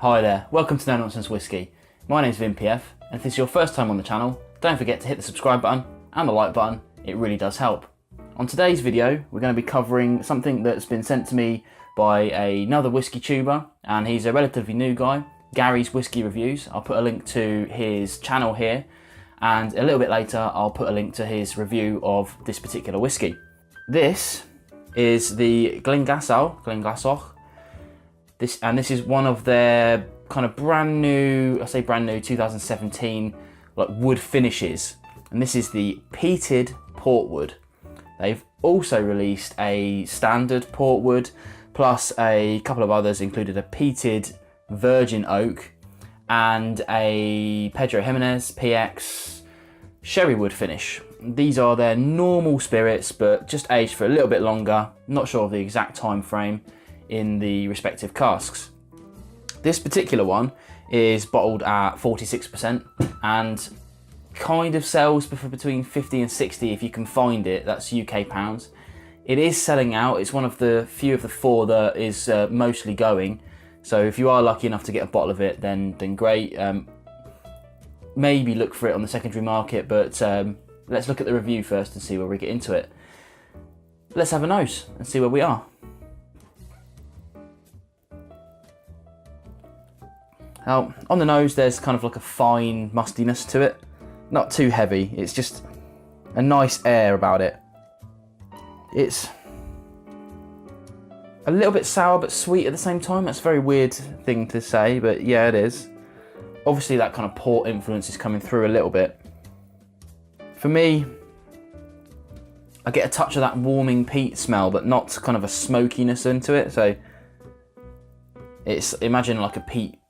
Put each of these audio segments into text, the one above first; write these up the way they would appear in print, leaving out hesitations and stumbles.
Hi there, welcome to Nonsense Whisky. My name's VinPF, and if this is your first time on the channel, don't forget to hit the subscribe button and the like button, it really does help. On today's video, we're going to be covering something that's been sent to me by another whisky tuber, and he's a relatively new guy, Gary's Whisky Reviews. I'll put a link to his channel here, and a little bit later I'll put a link to his review of this particular whisky. This is the Glenglassaugh. This is one of their kind of brand new, 2017, like wood finishes. And this is the Peated Portwood. They've also released a standard Portwood, plus a couple of others, included a Peated Virgin Oak and a Pedro Jimenez PX sherry wood finish. These are their normal spirits, but just aged for a little bit longer. Not sure of the exact time frame in the respective casks. This particular one is bottled at 46% and kind of sells for between 50 and 60 if you can find it. That's UK pounds. It is selling out. It's one of the few of the four that is mostly going. So if you are lucky enough to get a bottle of it, then great. Maybe look for it on the secondary market, but let's look at the review first and see where we get into it. Let's have a nose and see where we are. Now, on the nose, there's kind of like a fine mustiness to it. Not too heavy, it's just a nice air about it. It's a little bit sour but sweet at the same time. That's a very weird thing to say, but yeah, it is. Obviously that kind of port influence is coming through a little bit. For me, I get a touch of that warming peat smell, but not kind of a smokiness into it. So it's, imagine like a peat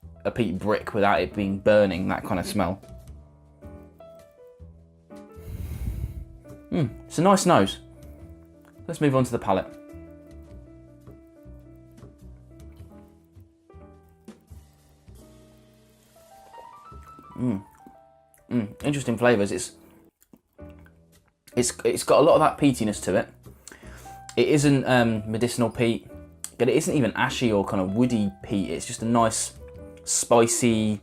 brick without it being burning, that kind of smell. It's a nice nose. Let's move on to the palate. Interesting flavours. It's got a lot of that peatiness to it. It isn't medicinal peat, but it isn't even ashy or kind of woody peat. It's just a nice spicy,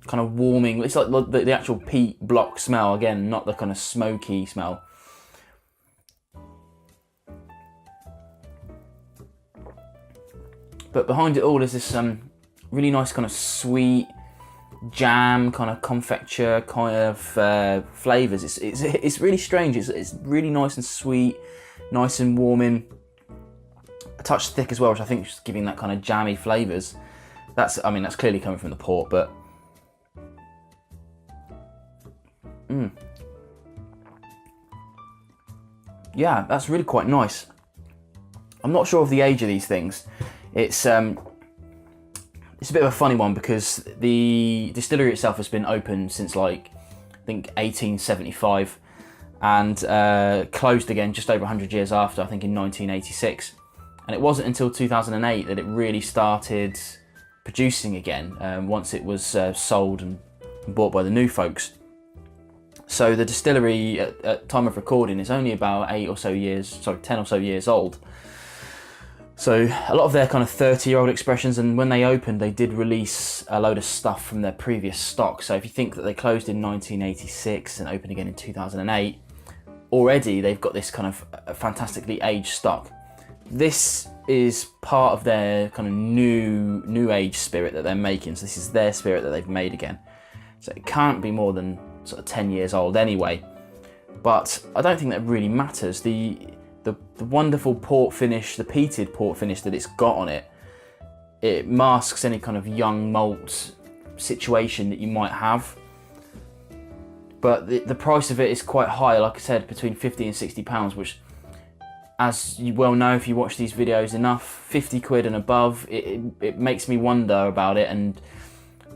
kind of warming. It's like the actual peat block smell again, not the kind of smoky smell. But behind it all is this really nice kind of sweet jam, kind of confecture kind of flavours. It's really strange. It's really nice and sweet, nice and warming, a touch thick as well, which I think is just giving that kind of jammy flavours. That's clearly coming from the port, but yeah, that's really quite nice. I'm not sure of the age of these things. It's a bit of a funny one because the distillery itself has been open since like I think 1875 and closed again just over 100 years after, I think in 1986. And it wasn't until 2008 that it really started producing again, once it was sold and bought by the new folks. So the distillery at time of recording is only about 10 or so years old. So a lot of their kind of 30-year-old expressions, and when they opened they did release a load of stuff from their previous stock. So if you think that they closed in 1986 and opened again in 2008, already they've got this kind of fantastically aged stock. This is part of their kind of new age spirit that they're making. So this is their spirit that they've made again. So it can't be more than sort of 10 years old anyway. But I don't think that really matters. The wonderful port finish, the peated port finish that it's got on it, it masks any kind of young malt situation that you might have. But the price of it is quite high, like I said, between 50 and 60 pounds, which, as you well know if you watch these videos enough, 50 quid and above, it makes me wonder about it, and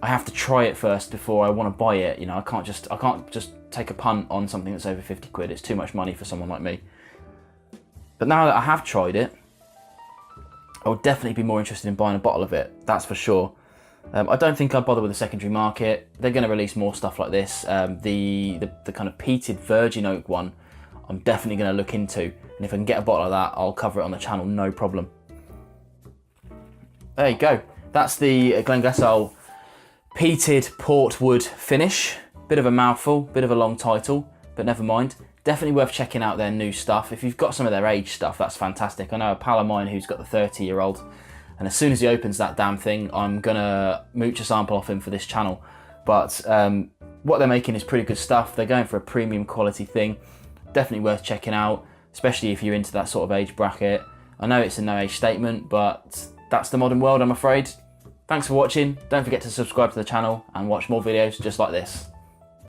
I have to try it first before I want to buy it. You know, I can't just take a punt on something that's over 50 quid. It's too much money for someone like me. But now that I have tried it, I would definitely be more interested in buying a bottle of it, that's for sure. I don't think I'd bother with the secondary market. They're going to release more stuff like this. The kind of Peated Virgin Oak one, I'm definitely going to look into. And if I can get a bottle of that, I'll cover it on the channel, no problem. There you go. that's the Glenglassaugh Peated Portwood finish. Bit of a mouthful, bit of a long title, but never mind. Definitely worth checking out their new stuff. If you've got some of their aged stuff, that's fantastic. I know a pal of mine who's got the 30-year-old, and as soon as he opens that damn thing, I'm gonna mooch a sample off him for this channel. But what they're making is pretty good stuff. They're going for a premium quality thing. Definitely worth checking out, especially if you're into that sort of age bracket. I know it's a no age statement, but that's the modern world, I'm afraid. Thanks for watching. Don't forget to subscribe to the channel and watch more videos just like this.